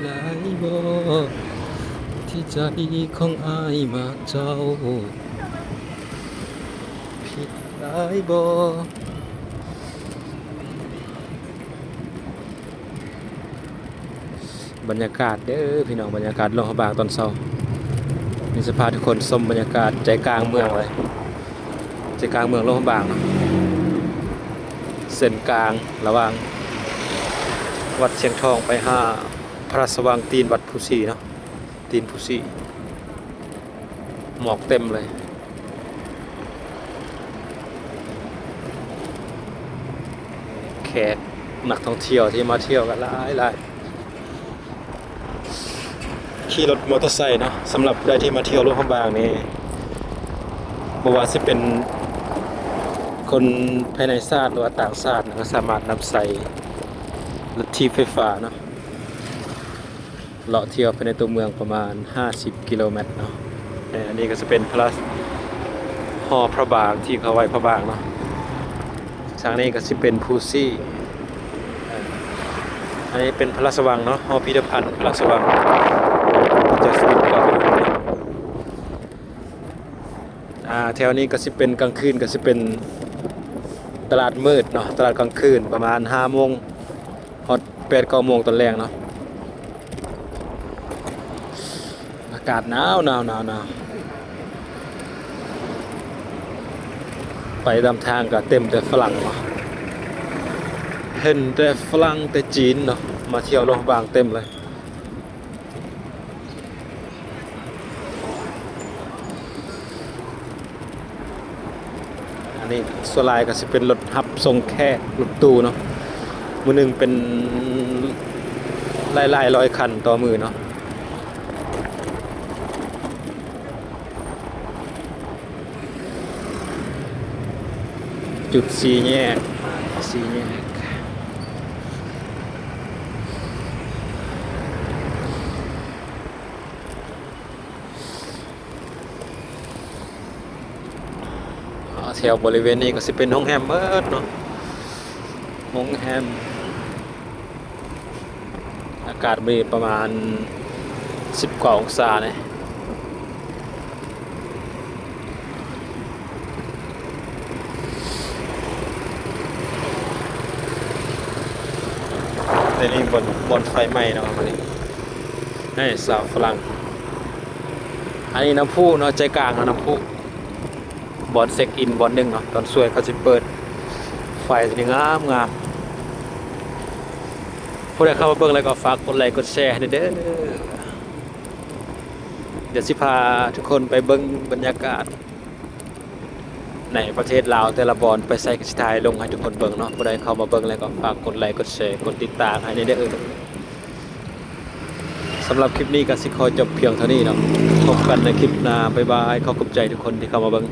ได้บ่ที่ใจของอายมาเจ้าผิดได้บ่บรรยากาศเด้อพี่น้องบรรยากาศลงพระบางตอนเช้ามีสภาทุกคนชมบรรยากาศใจกลางเมืองเลยใจกลางเมืองลงพระบางเนาะเส้นกลางระหว่างวัดเชียงทองไปหาพระสว่างตีนวัดผู้ซีเนาะตีนผู้ซีหมอกเต็มเลยแขกนักท่องเที่ยวที่มาเที่ยวกันหลายขี่รถมอเตอร์ไซค์เนาะสำหรับใครที่มาเที่ยวหลวงพระบางนี่บ่ว่าสิเป็นคนภายในชาติหรือว่าต่างชาติก็สามารถนำใส่รถทีไฟฟ้าเนาะเลาะเที่ยวไปในตัวเมืองประมาณ50 กิโลเมตรเนาะอันนี้ก็จะเป็นพระหอพระบางที่เขาไว้พระบางเนาะทางนี้ก็จะเป็นภูซี่อันนี้เป็นพระราชวังเนาะหอพิพิธภัณฑ์พระราชวังจะสวิตเก่าแถวนี้ก็จะเป็นกลางคืนก็จะเป็นตลาดมืดเนาะตลาดกลางคืนประมาณ5 โมงฮอด8-9 โมงตอนแรกเนาะอากาศหนาวไปตามทางก็เต็มแต่ฝรั่งเนาะเห็นแต่ฝรั่งแต่จีนเนาะมาเที่ยวหลวงพระบางเต็มเลยอันนี้ส่วนหลายก็จะเป็นรถฮับส่งแขกรถตู้เนาะมือหนึ่งเป็นหลายร้อยคันต่อมือเนาะจุด4 แยกแถวบริเวณนี้ก็จะเป็นโรงแรมเบิดเนาะโรงแรมอากาศมีประมาณ10 กว่าองศาเนี่ยในนี้บนไฟไหม้นะครับอันนี้ให้สาวฝรั่งอันนี้น้ำพุเนาะใจกลางน้ำพุบอลเซ็กอินบอลหนึ่งเนาะตอนสวยเขาจะเปิดไฟจะงามผู้ใดเข้ามาเบิ่งแล้วก็ฝากกดไลค์กดแชร์ให้เด้อเดี๋ยวสิพาทุกคนไปเบิ่งบรรยากาศในประเทศลาวแต่ละบอลไปใส่กระชายลงให้ทุกคนเบิ่งเนาะผู้ใดเข้ามาเบิ่งแล้วก็ฝากกดไลค์กดแชร์กดติดตามให้เด้อสำหรับคลิปนี้ก็สิขอจบเพียงเท่านี้เนาะพบกันในคลิปหน้าบ๊ายบายขอบคุณใจทุกคนที่เข้ามาเบิ่ง